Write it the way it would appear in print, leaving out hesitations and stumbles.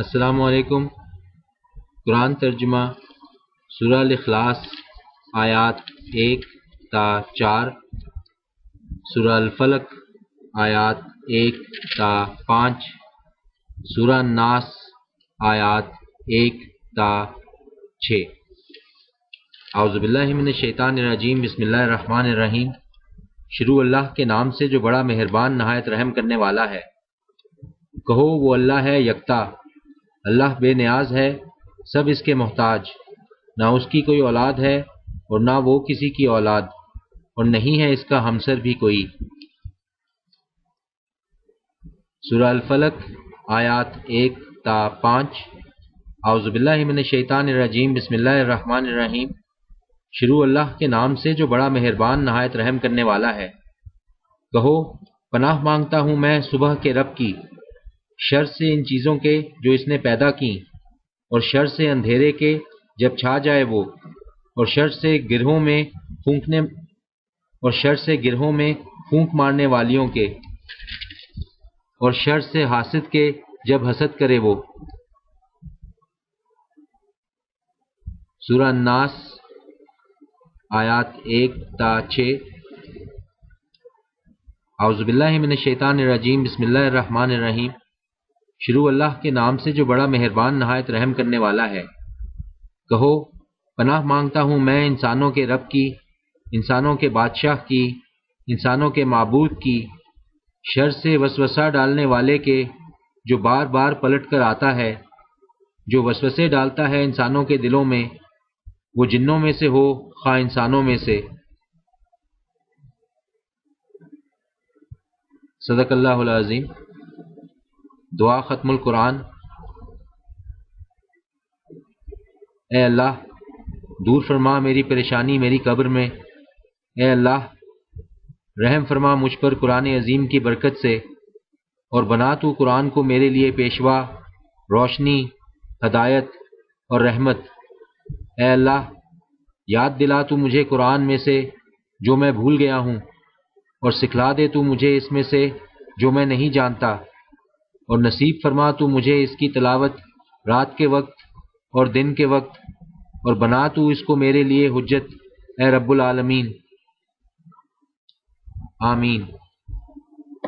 السلام علیکم۔ قرآن ترجمہ سورہ الاخلاص آیات 1 تا 4، سورہ الفلق آیات 1 تا 5، سورہ الناس آیات 1 تا 6۔ اعوذ باللہ من الشیطان الرجیم، بسم اللہ الرحمن الرحیم۔ شروع اللہ کے نام سے جو بڑا مہربان نہایت رحم کرنے والا ہے۔ کہو وہ اللہ ہے یکتا، اللہ بے نیاز ہے، سب اس کے محتاج، نہ اس کی کوئی اولاد ہے اور نہ وہ کسی کی اولاد، اور نہیں ہے اس کا ہمسر بھی کوئی۔ سورہ الفلق آیات 1 تا 5۔ اعوذ باللہ من الشیطان الرجیم، بسم اللہ الرحمن الرحیم۔ شروع اللہ کے نام سے جو بڑا مہربان نہایت رحم کرنے والا ہے۔ کہو پناہ مانگتا ہوں میں صبح کے رب کی، شر سے ان چیزوں کے جو اس نے پیدا کی، اور شر سے اندھیرے کے جب چھا جائے وہ، اور شر سے گرہوں میں پھونک مارنے والیوں کے، اور شر سے حاسد کے جب حسد کرے وہ۔ سورہ الناس آیات 1 تا 6۔ اعوذ باللہ من الشیطان الرجیم، بسم اللہ الرحمن الرحیم۔ شروع اللہ کے نام سے جو بڑا مہربان نہایت رحم کرنے والا ہے۔ کہو پناہ مانگتا ہوں میں انسانوں کے رب کی، انسانوں کے بادشاہ کی، انسانوں کے معبود کی، شر سے وسوسہ ڈالنے والے کے جو بار بار پلٹ کر آتا ہے، جو وسوسے ڈالتا ہے انسانوں کے دلوں میں، وہ جنوں میں سے ہو خواہ انسانوں میں سے۔ صدق اللہ العظیم۔ دعا ختم القرآن۔ اے اللہ دور فرما میری پریشانی میری قبر میں، اے اللہ رحم فرما مجھ پر قرآن عظیم کی برکت سے، اور بنا تو قرآن کو میرے لیے پیشوا، روشنی، ہدایت اور رحمت۔ اے اللہ یاد دلا تو مجھے قرآن میں سے جو میں بھول گیا ہوں، اور سکھلا دے تو مجھے اس میں سے جو میں نہیں جانتا، اور نصیب فرما تو مجھے اس کی تلاوت رات کے وقت اور دن کے وقت، اور بنا تو اس کو میرے لیے حجت، اے رب العالمین۔ آمین۔